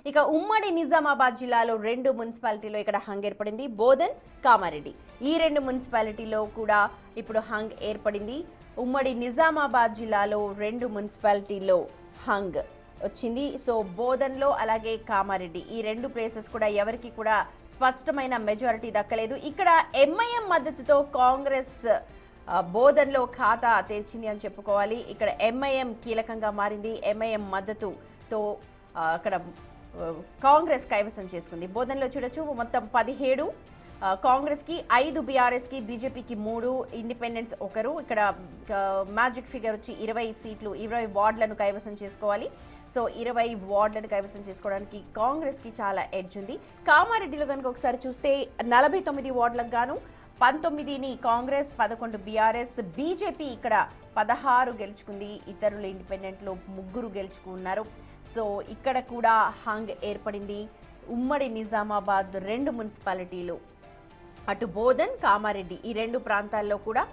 ఇక ఉమ్మడి నిజామాబాద్ జిల్లాలో 2 మున్సిపాలిటీలో ఇక్కడ హంగ్ ఏర్పడింది. బోధన్, కామారెడ్డి ఈ 2 మున్సిపాలిటీలో కూడా ఇప్పుడు హంగ్ ఏర్పడింది. ఉమ్మడి నిజామాబాద్ జిల్లాలో 2 మున్సిపాలిటీలో హంగ్ వచ్చింది. సో బోధన్లో అలాగే కామారెడ్డి ఈ 2 ప్లేసెస్ కూడా ఎవరికి కూడా స్పష్టమైన మెజారిటీ దక్కలేదు. ఇక్కడ ఎంఐఎం మద్దతుతో కాంగ్రెస్ బోధన్లో ఖాతా తెరిచింది అని చెప్పుకోవాలి. ఇక్కడ ఎంఐఎం కీలకంగా మారింది. ఎంఐఎం మద్దతుతో అక్కడ కాంగ్రెస్ కైవసం చేసుకుంది. బోధన్లో చూడొచ్చు మొత్తం 17, కాంగ్రెస్కి 5, బీఆర్ఎస్కి, బీజేపీకి 3, ఇండిపెండెన్స్ 1. ఇక్కడ మ్యాజిక్ ఫిగర్ వచ్చి 20 సీట్లు, 20 వార్డులను కైవసం చేసుకోవాలి. సో 20 వార్డులను కైవసం చేసుకోవడానికి కాంగ్రెస్కి చాలా ఎడ్జ్ ఉంది. కామారెడ్డిలో కనుక ఒకసారి చూస్తే 49 వార్డులకు గాను 19ని కాంగ్రెస్, 11 బీఆర్ఎస్, బీజేపీ ఇక్కడ 16 గెలుచుకుంది. ఇతరులు ఇండిపెండెంట్లు 3 గెలుచుకున్నారు. సో ఇక్కడ కూడా హంగ్ ఏర్పడింది. ఉమ్మడి నిజామాబాద్ 2 మున్సిపాలిటీలు అటు బోధన్, కామారెడ్డి ఈ 2 ప్రాంతాల్లో కూడా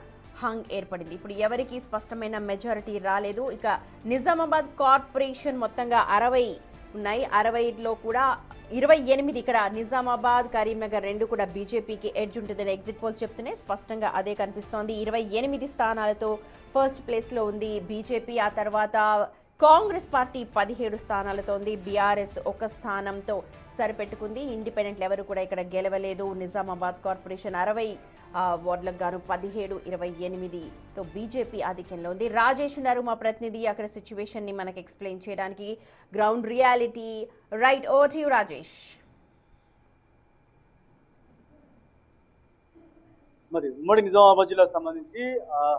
హంగ్ ఏర్పడింది. ఇప్పుడు ఎవరికి స్పష్టమైన మెజారిటీ రాలేదు. ఇక నిజామాబాద్ కార్పొరేషన్ మొత్తంగా 60 ఉన్నాయి. 60లో కూడా 28 ఇక్కడ నిజామాబాద్, కరీంనగర్ 2 కూడా బీజేపీకి ఎడ్జ్ ఉంటుందని ఎగ్జిట్ పోల్స్ చెప్తున్నాయి. స్పష్టంగా అదే కనిపిస్తోంది. 28 స్థానాలతో ఫస్ట్ ప్లేస్లో ఉంది బీజేపీ. ఆ తర్వాత కాంగ్రెస్ పార్టీ 17 స్థానాలతో ఉంది. బీఆర్ఎస్ 1 స్థానంతో సరిపెట్టుకుంది. ఇండిపెండెంట్లు ఎవరు కూడా ఇక్కడ గెలవలేదు. నిజామాబాద్ కార్పొరేషన్ 60 వార్డులకు గాను 17, 28తో బీజేపీ ఆధిక్యంలో ఉంది. రాజేష్ ఉన్నారు మా ప్రతినిధి, అక్కడ సిచ్యువేషన్ ని మనకు ఎక్స్ప్లెయిన్ చేయడానికి. Ground reality right, over to you Rajesh. మరి ఉమ్మడి నిజామాబాద్ జిల్లాకు సంబంధించి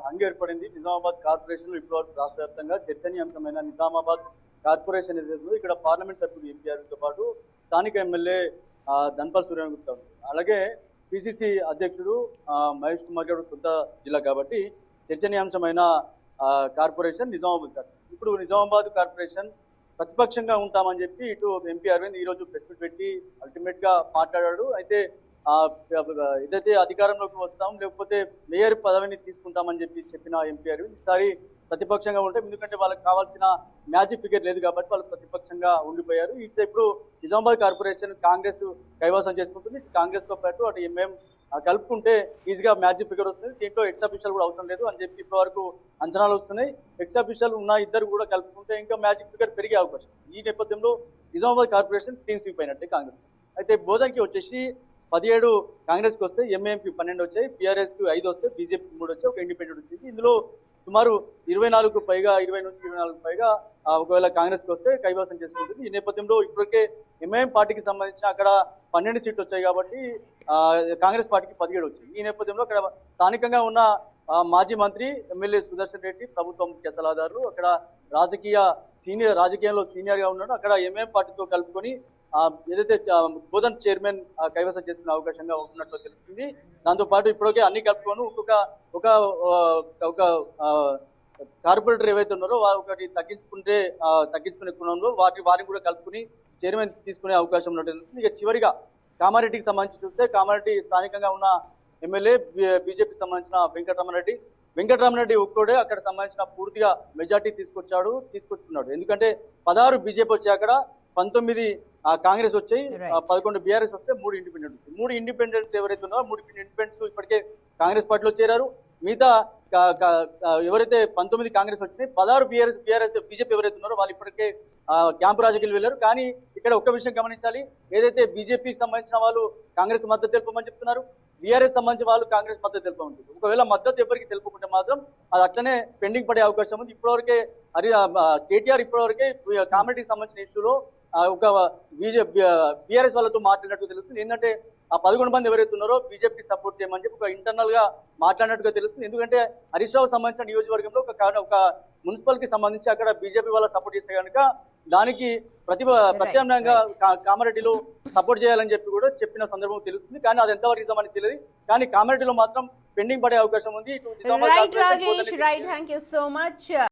హంగ్ ఏర్పడింది. నిజామాబాద్ కార్పొరేషన్ ఇప్పటివరకు రాష్ట్ర వ్యాప్తంగా చర్చనీయాంశమైన నిజామాబాద్ కార్పొరేషన్ ఏదైతే ఇక్కడ పార్లమెంట్ సభ్యుడు ఎంపీఆర్తో పాటు స్థానిక ఎమ్మెల్యే ధన్పాల్ సూర్యగుప్తా ఉంది. అలాగే పిసిసి అధ్యక్షుడు మహేష్ కుమార్ గారు సొంత జిల్లా కాబట్టి చర్చనీయాంశమైన కార్పొరేషన్ నిజామాబాద్. ఇప్పుడు నిజామాబాద్ కార్పొరేషన్ ప్రతిపక్షంగా ఉంటామని చెప్పి ఇటు ఎంపీ అరవింద్ ఈరోజు ప్రెస్ మీట్ పెట్టి అల్టిమేట్ గా మాట్లాడాడు. అయితే ఏదైతే అధికారంలోకి వస్తాం లేకపోతే మేయర్ పదవిని తీసుకుంటామని చెప్పిన ఎంపీ అరవింద్ ఈసారి ప్రతిపక్షంగా ఉంటే, ఎందుకంటే వాళ్ళకి కావాల్సిన మ్యాజిక్ ఫిగర్ లేదు కాబట్టి వాళ్ళు ప్రతిపక్షంగా ఉండిపోయారు. ఇటు ఇప్పుడు నిజామాబాద్ కార్పొరేషన్ కాంగ్రెస్ కైవసం చేసుకుంటుంది. కాంగ్రెస్ తో పాటు అటు ఎంఎం కలుపుకుంటే ఈజీగా మ్యాజిక్ ఫిగర్ వస్తుంది. దీంట్లో ఎక్స్ అఫీషియల్ కూడా అవసరం లేదు అని చెప్పి ఇప్పటి వరకు అంచనాలు వస్తున్నాయి. ఎక్స్ అఫీషియల్ ఉన్న ఇద్దరు కూడా కలుపుకుంటే ఇంకా మ్యాజిక్ ఫిగర్ పెరిగే అవకాశం. ఈ నేపథ్యంలో నిజామాబాద్ కార్పొరేషన్ క్లీన్ స్వీప్ అయినట్టే కాంగ్రెస్. అయితే బోధన్కి వచ్చేసి 17 కాంగ్రెస్కి వస్తే, ఎంఏఎంకి 12 వచ్చాయి, బీఆర్ఎస్కి 5 వస్తే, బీజేపీకి 3 వచ్చాయి, ఒక ఇండిపెండెంట్ వచ్చింది. ఇందులో సుమారు 24కు పైగా, 20 నుంచి 24కు పైగా ఒకవేళ కాంగ్రెస్కి వస్తే కైవసం చేసుకుంటుంది. ఈ నేపథ్యంలో ఇప్పటికే ఎంఐఎం పార్టీకి సంబంధించిన అక్కడ 12 సీట్లు వచ్చాయి కాబట్టి కాంగ్రెస్ పార్టీకి 17 వచ్చాయి. ఈ నేపథ్యంలో అక్కడ స్థానికంగా ఉన్న మాజీ మంత్రి ఎమ్మెల్యే సుదర్శన్ రెడ్డి ప్రభుత్వం ముఖ్య సలహాదారులు, అక్కడ రాజకీయంలో సీనియర్ గా ఉన్నాడు. అక్కడ ఎంఐఎం పార్టీతో కలుపుకొని ఏదైతే బోధన్ చైర్మన్ కైవసం చేసుకునే అవకాశంగా ఉన్నట్లు తెలుస్తుంది. దాంతోపాటు ఇప్పటికే అన్ని కలుపుకొని ఒక కార్పొరేటర్ ఏవైతే ఉన్నారో ఒకటి తగ్గించుకునే కోణంలో వారిని కూడా కలుపుకుని చైర్మన్ తీసుకునే అవకాశం ఉన్నట్టు తెలుస్తుంది. ఇక చివరిగా కామారెడ్డికి సంబంధించి చూస్తే, కామారెడ్డి స్థానికంగా ఉన్న ఎమ్మెల్యే బీజేపీకి సంబంధించిన వెంకటరామరెడ్డి ఒక్కడే అక్కడ సంబంధించిన పూర్తిగా మెజార్టీ తీసుకొచ్చుకున్నాడు. ఎందుకంటే 16 బీజేపీ వచ్చాయి, అక్కడ 19 కాంగ్రెస్ వచ్చాయి, 11 బీఆర్ఎస్ వస్తే, 3 ఇండిపెండెంట్ వచ్చాయి. 3 ఇండిపెండెంట్స్ ఎవరైతే ఉన్నారో 3 ఇండిపెండెంట్స్ ఇప్పటికే కాంగ్రెస్ పార్టీలో చేరారు. మిగతా ఎవరైతే 19 కాంగ్రెస్ వచ్చినాయి, 16 బీఆర్ఎస్ బీజేపీ ఎవరైతే ఉన్నారో వాళ్ళు ఇప్పటికే క్యాంపు రాజకీయాలు వెళ్ళారు. కానీ ఇక్కడ ఒక్క విషయం గమనించాలి, ఏదైతే బీజేపీకి సంబంధించిన వాళ్ళు కాంగ్రెస్ మద్దతు తెలుపమని చెప్తున్నారు, బీఆర్ఎస్ సంబంధించిన వాళ్ళు కాంగ్రెస్ మద్దతు తెలుపమని చెప్తున్నారు. ఒకవేళ మద్దతు ఎవరికి తెలుపుకుంటే మాత్రం అది అట్లనే పెండింగ్ పడే అవకాశం ఉంది. ఇప్పటివరకే కేటీఆర్ ఇప్పటివరకే కామారెడ్డికి సంబంధించిన ఇష్యూలో ఒక బీఆర్ఎస్ వాళ్ళతో మాట్లాడినట్టు తెలుస్తుంది. ఏంటంటే 11 మంది ఎవరైతే ఉన్నారో బీజేపీ సపోర్ట్ చేయమని చెప్పి ఒక ఇంటర్నల్ గా మాట్లాడినట్టుగా తెలుస్తుంది. ఎందుకంటే హరీష్ రావు సంబంధించిన నియోజకవర్గంలో ఒక మున్సిపల్ కి సంబంధించి అక్కడ బీజేపీ వాళ్ళ సపోర్ట్ చేస్తే కనుక దానికి ప్రత్యామ్నాయంగా కామారెడ్డిలో సపోర్ట్ చేయాలని చెప్పి కూడా చెప్పిన సందర్భం తెలుస్తుంది. కానీ అది ఎంతవరకు నిజమని తెలియదు. కానీ కామారెడ్డిలో మాత్రం పెండింగ్ పడే అవకాశం ఉంది.